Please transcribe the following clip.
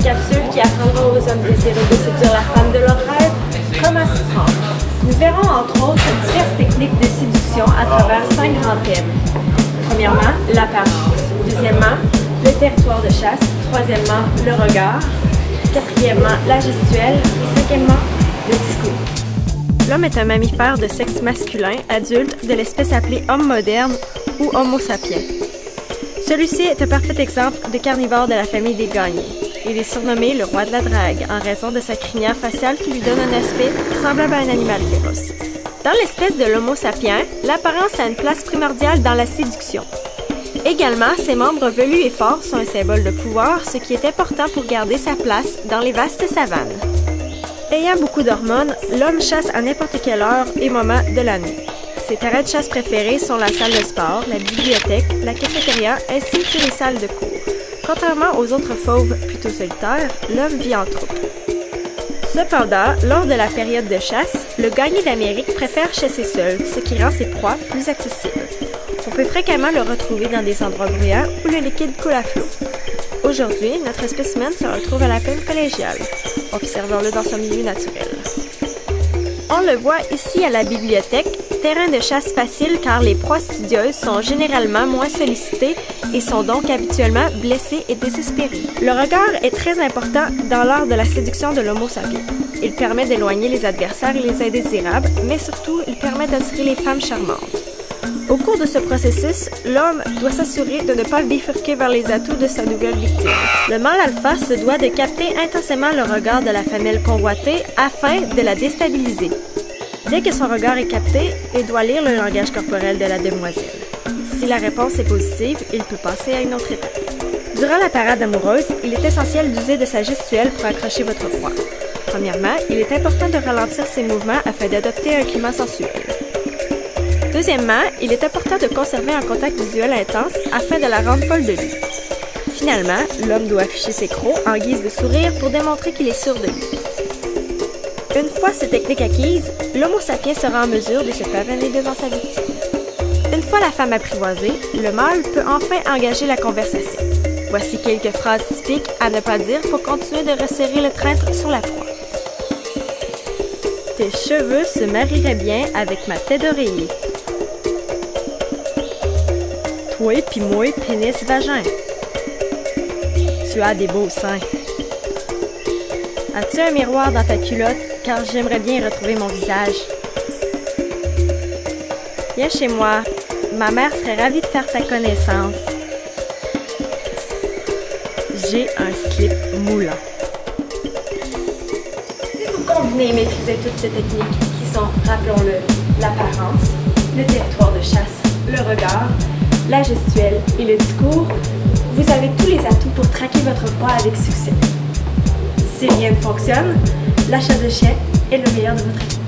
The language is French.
capsule qui apprendra aux hommes désireux de séduire la femme de leur rêve comment s'y prendre. Nous verrons entre autres diverses techniques de séduction à travers 5 grands thèmes. Premièrement, l'apparence. Deuxièmement, le territoire de chasse. Troisièmement, le regard. Quatrièmement, la gestuelle. Et cinquièmement, le discours. L'homme est un mammifère de sexe masculin, adulte, de l'espèce appelée homme moderne ou Homo sapiens. Celui-ci est un parfait exemple de carnivore de la famille des gagnés. Il est surnommé le roi de la drague en raison de sa crinière faciale qui lui donne un aspect semblable à un animal féroce. Dans l'espèce de l'Homo sapiens, l'apparence a une place primordiale dans la séduction. Également, ses membres velus et forts sont un symbole de pouvoir, ce qui est important pour garder sa place dans les vastes savanes. Ayant beaucoup d'hormones, l'homme chasse à n'importe quelle heure et moment de l'année. Ses terrains de chasse préférés sont la salle de sport, la bibliothèque, la cafétéria ainsi que les salles de cours. Contrairement aux autres fauves plutôt solitaires, l'homme vit en troupe. Cependant, lors de la période de chasse, le gagné d'Amérique préfère chasser seul, ce qui rend ses proies plus accessibles. On peut fréquemment le retrouver dans des endroits bruyants où le liquide coule à flot. Aujourd'hui, notre spécimen se retrouve à la plaine collégiale. Observons-le dans son milieu naturel. On le voit ici à la bibliothèque, terrain de chasse facile car les proies studieuses sont généralement moins sollicitées et sont donc habituellement blessées et désespérées. Le regard est très important dans l'art de la séduction de l'Homo sapiens. Il permet d'éloigner les adversaires et les indésirables, mais surtout, il permet d'attirer les femmes charmantes. Au cours de ce processus, l'homme doit s'assurer de ne pas bifurquer vers les atouts de sa nouvelle victime. Le mâle alpha se doit de capter intensément le regard de la femelle convoitée afin de la déstabiliser. Dès que son regard est capté, il doit lire le langage corporel de la demoiselle. Si la réponse est positive, il peut passer à une autre étape. Durant la parade amoureuse, il est essentiel d'user de sa gestuelle pour accrocher votre proie. Premièrement, il est important de ralentir ses mouvements afin d'adopter un climat sensuel. Deuxièmement, il est important de conserver un contact visuel intense afin de la rendre folle de lui. Finalement, l'homme doit afficher ses crocs en guise de sourire pour démontrer qu'il est sûr de lui. Une fois cette technique acquise, l'Homo sapiens sera en mesure de se pavaner devant sa victime. Une fois la femme apprivoisée, le mâle peut enfin engager la conversation. Voici quelques phrases typiques à ne pas dire pour continuer de resserrer le traître sur la proie. Tes cheveux se marieraient bien avec ma tête d'oreiller. Toi pis moi, pénis-vagin. Tu as des beaux seins. As-tu un miroir dans ta culotte, car j'aimerais bien retrouver mon visage? Viens chez moi, ma mère serait ravie de faire ta connaissance. J'ai un slip moulant. Si vous combinez et maîtrisez toutes ces techniques qui sont, rappelons-le, l'apparence, le territoire de chasse, le regard, la gestuelle et le discours, vous avez tous les atouts pour traquer votre proie avec succès. Si rien ne fonctionne, l'achat de chien est le meilleur de votre équipe.